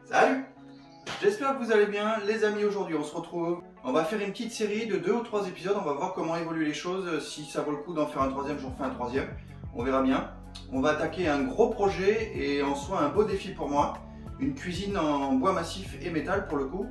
Salut! J'espère que vous allez bien les amis. Aujourd'hui on se retrouve, on va faire une petite série de 2 ou 3 épisodes, on va voir comment évoluent les choses, si ça vaut le coup d'en faire un troisième, j'en fais un troisième, on verra bien. On va attaquer un gros projet et en soi un beau défi pour moi, une cuisine en bois massif et métal pour le coup.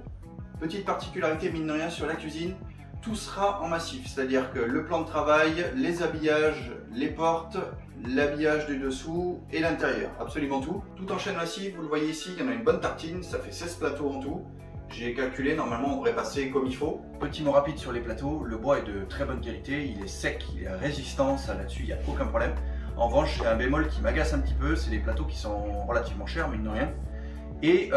Petite particularité mine de rien sur la cuisine, tout sera en massif, c'est-à-dire que le plan de travail, les habillages, les portes, l'habillage du dessous et l'intérieur, absolument tout. Tout en chaîne massive, vous le voyez ici, il y en a une bonne tartine, ça fait 16 plateaux en tout. J'ai calculé, normalement on devrait passer comme il faut. Petit mot rapide sur les plateaux, le bois est de très bonne qualité, il est sec, il est résistant, ça là-dessus il n'y a aucun problème. En revanche, j'ai un bémol qui m'agace un petit peu, c'est les plateaux qui sont relativement chers, mine de rien. Et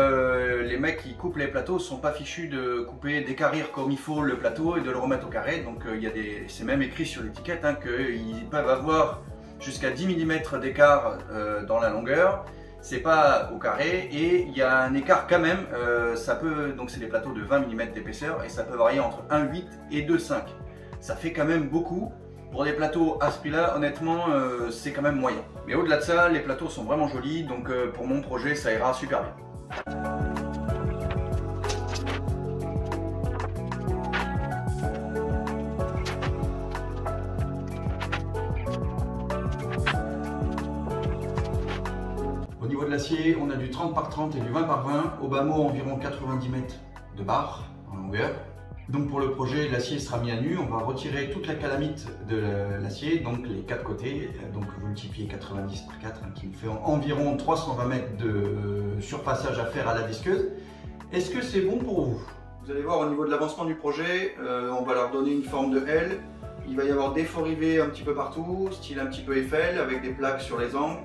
les mecs qui coupent les plateaux ne sont pas fichus de couper, d'équarrir comme il faut le plateau et de le remettre au carré. Donc c'est même écrit sur l'étiquette hein, qu'ils peuvent avoir jusqu'à 10 mm d'écart dans la longueur. C'est pas au carré et il y a un écart quand même. Donc c'est des plateaux de 20 mm d'épaisseur et ça peut varier entre 1,8 et 2,5. Ça fait quand même beaucoup. Pour des plateaux à ce prix-là, honnêtement, c'est quand même moyen. Mais au-delà de ça, les plateaux sont vraiment jolis, donc pour mon projet, ça ira super bien. Au niveau de l'acier, on a du 30 par 30 et du 20 par 20, au bas mot environ 90 mètres de barre en longueur. Donc pour le projet, l'acier sera mis à nu, on va retirer toute la calamite de l'acier, donc les 4 côtés, donc vous multipliez 90 par 4, hein, qui me fait environ 320 mètres de surpassage à faire à la disqueuse. Est-ce que c'est bon pour vous? Vous allez voir au niveau de l'avancement du projet, on va leur donner une forme de L. Il va y avoir des faux rivets un petit peu partout, style un petit peu Eiffel, avec des plaques sur les angles.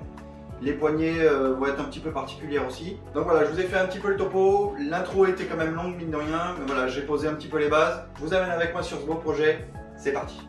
Les poignées vont être un petit peu particulières aussi. Donc voilà, je vous ai fait un petit peu le topo. L'intro était quand même longue, mine de rien. Mais voilà, j'ai posé un petit peu les bases. Je vous amène avec moi sur ce beau projet. C'est parti.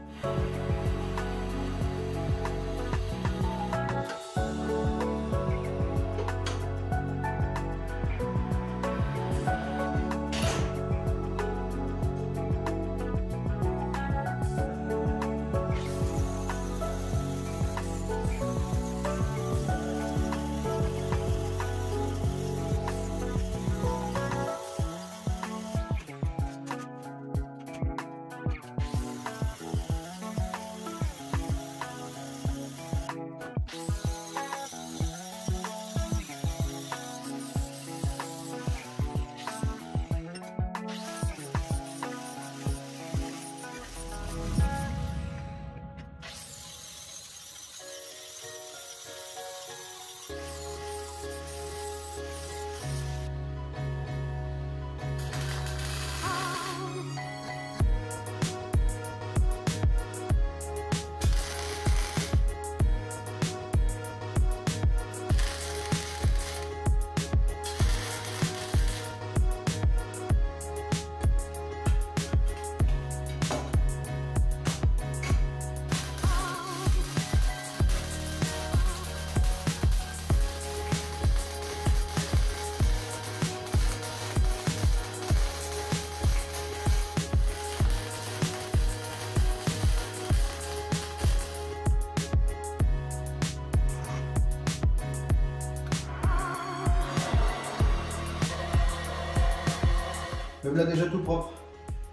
Le voilà déjà tout propre.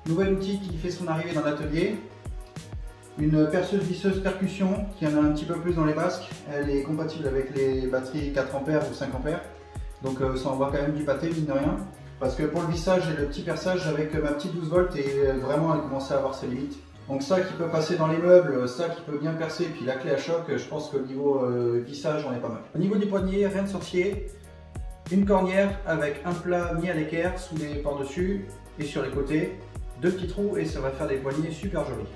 Nouvel outil qui fait son arrivée dans l'atelier. Une perceuse visseuse percussion qui en a un petit peu plus dans les basques. Elle est compatible avec les batteries 4 A ou 5 A. Donc ça envoie quand même du pâté, mine de rien. Parce que pour le vissage et le petit perçage avec ma petite 12 volts, et vraiment elle commençait à avoir ses limites. Donc ça qui peut passer dans les meubles, ça qui peut bien percer, puis la clé à choc, je pense qu'au niveau vissage on est pas mal. Au niveau du poignet, rien de sorcier. Une cornière avec un plat mis à l'équerre sous les par-dessus et sur les côtés, 2 petits trous et ça va faire des poignées super jolies.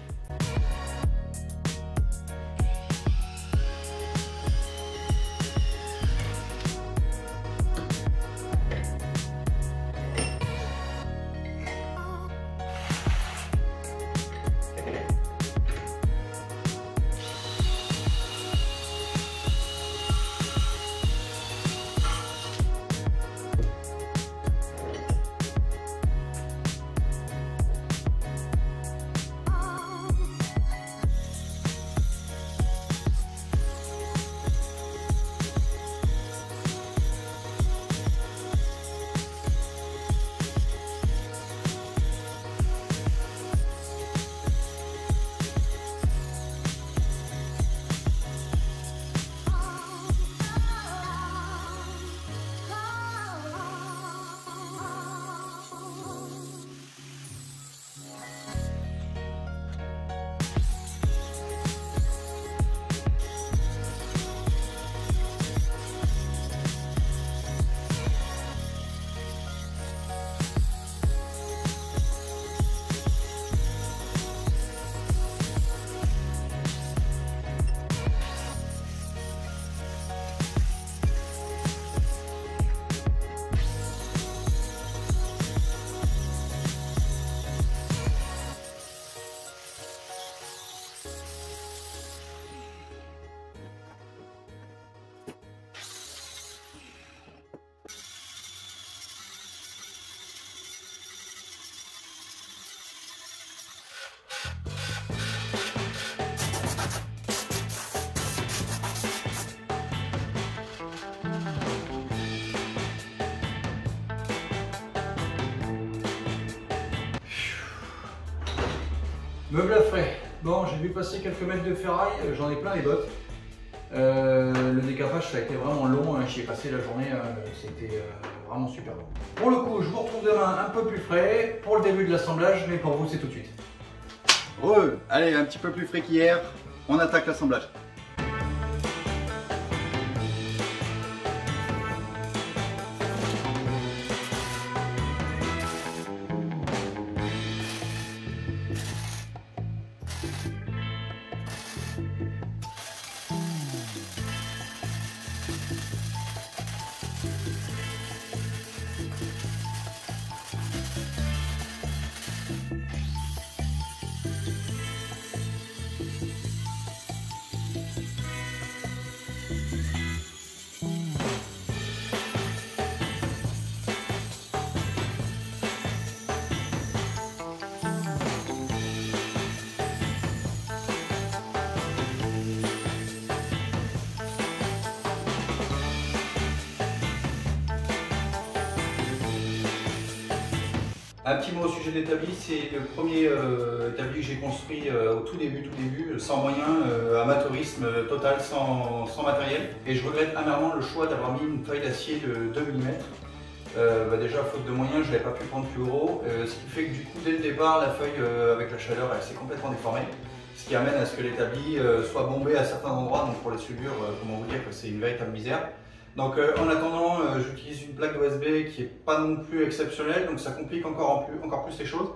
Meuble à frais. Bon, j'ai vu passer quelques mètres de ferraille, j'en ai plein les bottes. Le décapage, ça a été vraiment long, hein. J'y ai passé la journée, c'était vraiment super bon. Pour le coup, je vous retrouve demain un peu plus frais pour le début de l'assemblage, mais pour vous, c'est tout de suite. Allez, un petit peu plus frais qu'hier, on attaque l'assemblage. Un petit mot au sujet de l'établi, c'est le premier établi que j'ai construit au tout début, sans moyens, amateurisme total, sans matériel. Et je regrette amèrement le choix d'avoir mis une feuille d'acier de 2 mm. Déjà, faute de moyens, je n'avais pas pu prendre plus gros, ce qui fait que du coup, dès le départ, la feuille, avec la chaleur, elle s'est complètement déformée. Ce qui amène à ce que l'établi soit bombé à certains endroits, donc pour les soudures, comment vous dire que c'est une véritable misère. Donc en attendant, j'utilise une plaque d'OSB qui n'est pas non plus exceptionnelle, donc ça complique encore plus les choses.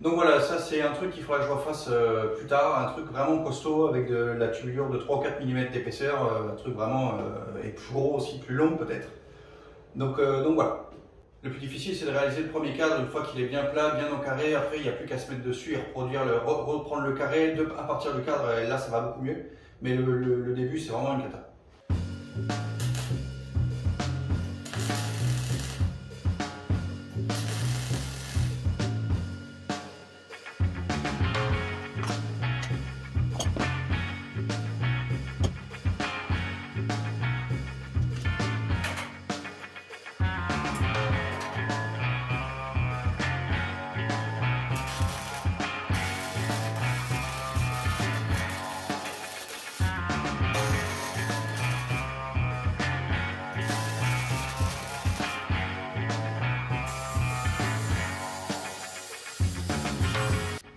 Donc voilà, ça c'est un truc qu'il faudra que je refasse plus tard, un truc vraiment costaud avec de la tubulure de 3 ou 4 mm d'épaisseur, un truc vraiment, et plus gros aussi, plus long peut-être. Donc voilà. Le plus difficile c'est de réaliser le premier cadre, une fois qu'il est bien plat, bien encarré, après il n'y a plus qu'à se mettre dessus et reprendre le carré à partir du cadre, et là ça va beaucoup mieux. Mais le début c'est vraiment une cata.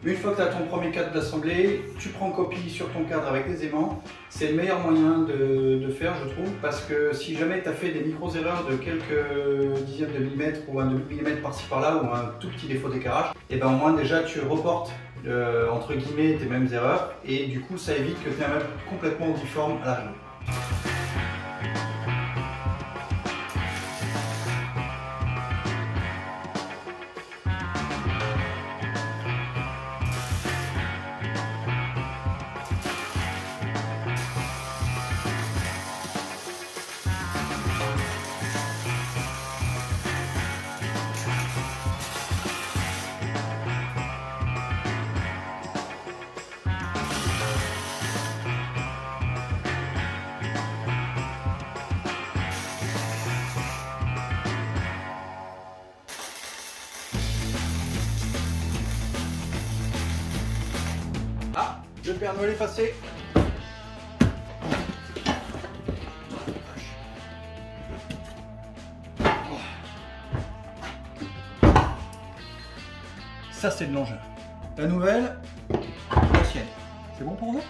Une fois que tu as ton premier cadre d'assemblée, tu prends copie sur ton cadre avec des aimants. C'est le meilleur moyen de faire, je trouve, parce que si jamais tu as fait des micro-erreurs de quelques dixièmes de millimètre ou un demi-millimètre par-ci par-là ou un tout petit défaut d'éclairage, et ben au moins déjà tu reportes entre guillemets tes mêmes erreurs et du coup ça évite que tu aies un meuble complètement difforme à l'arrivée. Ah, le Père Noël effacé. Ça c'est de l'engin. La nouvelle, l'ancienne. C'est bon pour vous?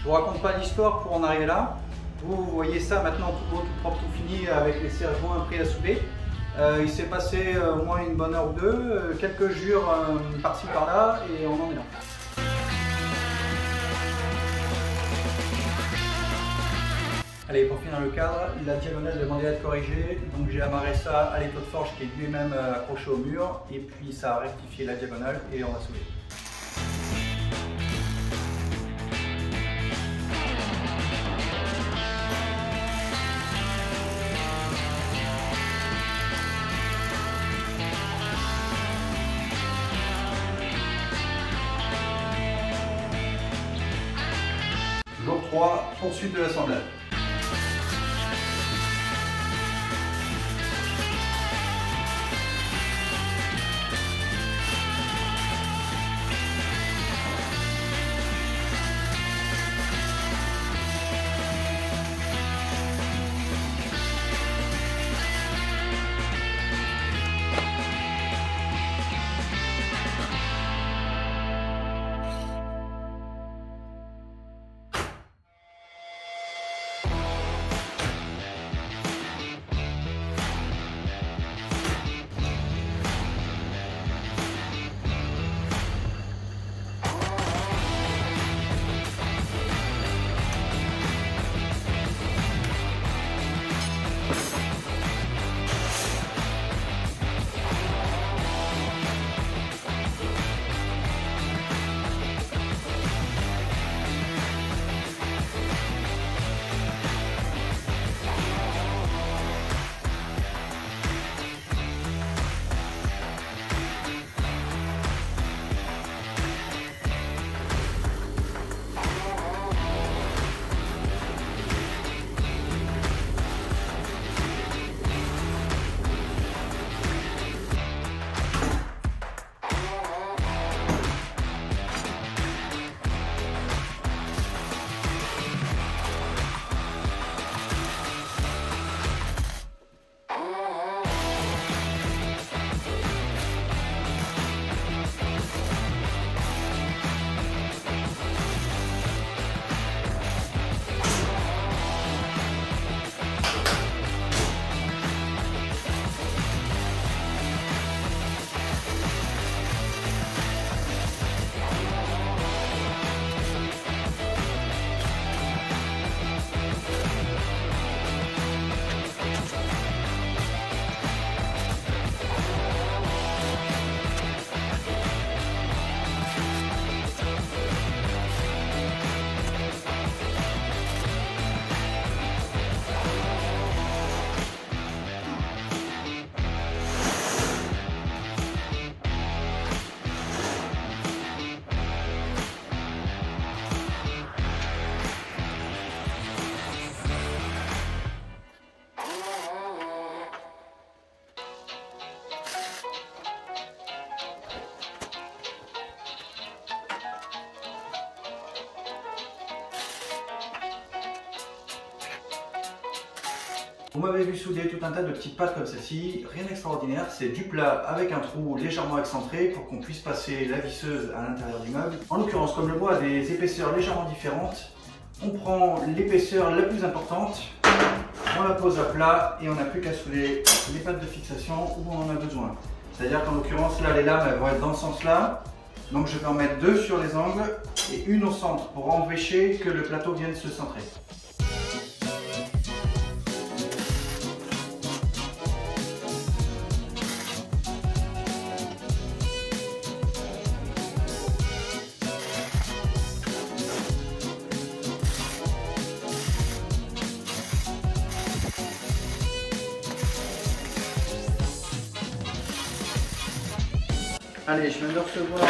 Je vous raconte pas l'histoire pour en arriver là. Vous voyez ça maintenant tout beau, tout propre, tout fini avec les serre joints prêts à souder. Il s'est passé au moins une bonne heure ou deux, quelques jures par-ci par-là et on en est là. Allez, pour finir le cadre, la diagonale demandait à être corrigée, donc j'ai amarré ça à l'étau de forge qui est lui-même accroché au mur et puis ça a rectifié la diagonale et on va souder. 3, poursuite de l'assemblage. Vous m'avez vu souder tout un tas de petites pattes comme celle-ci, rien d'extraordinaire, c'est du plat avec un trou légèrement excentré pour qu'on puisse passer la visseuse à l'intérieur du meuble. En l'occurrence, comme le bois a des épaisseurs légèrement différentes, on prend l'épaisseur la plus importante, on la pose à plat et on n'a plus qu'à souder les pattes de fixation où on en a besoin. C'est-à-dire qu'en l'occurrence, là, les lames elles vont être dans ce sens-là, donc je vais en mettre deux sur les angles et une au centre pour empêcher que le plateau vienne se centrer. Allez, je viens de recevoir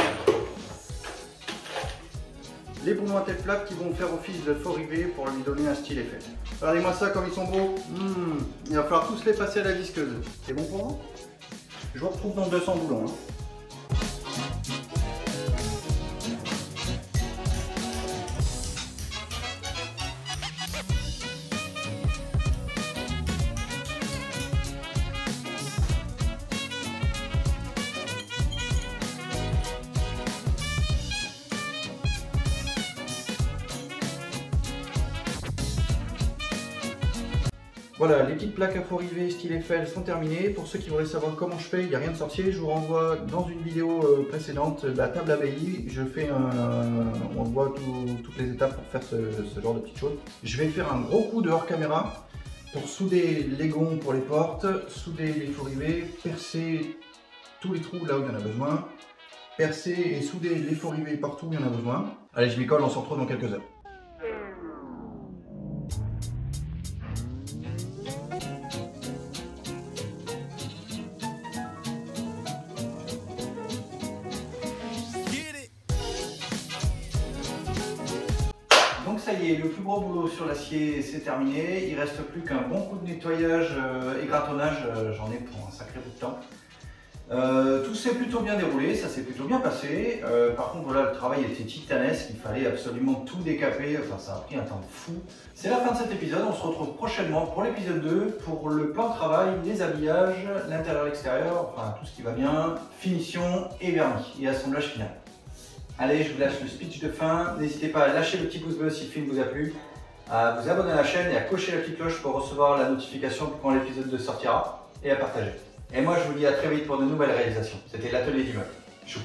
les boulons à tête plate qui vont faire office de faux rivets pour lui donner un style effet. Regardez-moi ça comme ils sont beaux. Il va falloir tous les passer à la visqueuse. C'est bon pour vous? Je vous retrouve dans 200 boulons. Voilà, les petites plaques à faux rivets style Eiffel sont terminées. Pour ceux qui voudraient savoir comment je fais, il n'y a rien de sorcier. Je vous renvoie dans une vidéo précédente de la table à bailli. Je fais on voit toutes les étapes pour faire ce genre de petites choses. Je vais faire un gros coup de hors caméra pour souder les gonds pour les portes, souder les faux rivets, percer tous les trous là où il y en a besoin, percer et souder les faux rivets partout où il y en a besoin. Allez, je m'y colle, on se retrouve dans quelques heures. Ça ça y est, le plus gros boulot sur l'acier c'est terminé. Il reste plus qu'un bon coup de nettoyage et gratonnage, j'en ai pour un sacré bout de temps. Tout s'est plutôt bien déroulé, ça s'est plutôt bien passé. Par contre, voilà, le travail était titanesque, il fallait absolument tout décaper, enfin ça a pris un temps fou. C'est la fin de cet épisode, on se retrouve prochainement pour l'épisode 2, pour le plan de travail, les habillages, l'intérieur, l'extérieur, enfin tout ce qui va bien, finition et vernis et assemblage final. Allez, je vous lâche le speech de fin, n'hésitez pas à lâcher le petit pouce bleu si le film vous a plu, à vous abonner à la chaîne et à cocher la petite cloche pour recevoir la notification quand l'épisode 2 sortira, et à partager. Et moi je vous dis à très vite pour de nouvelles réalisations. C'était l'atelier du meuble. Chou.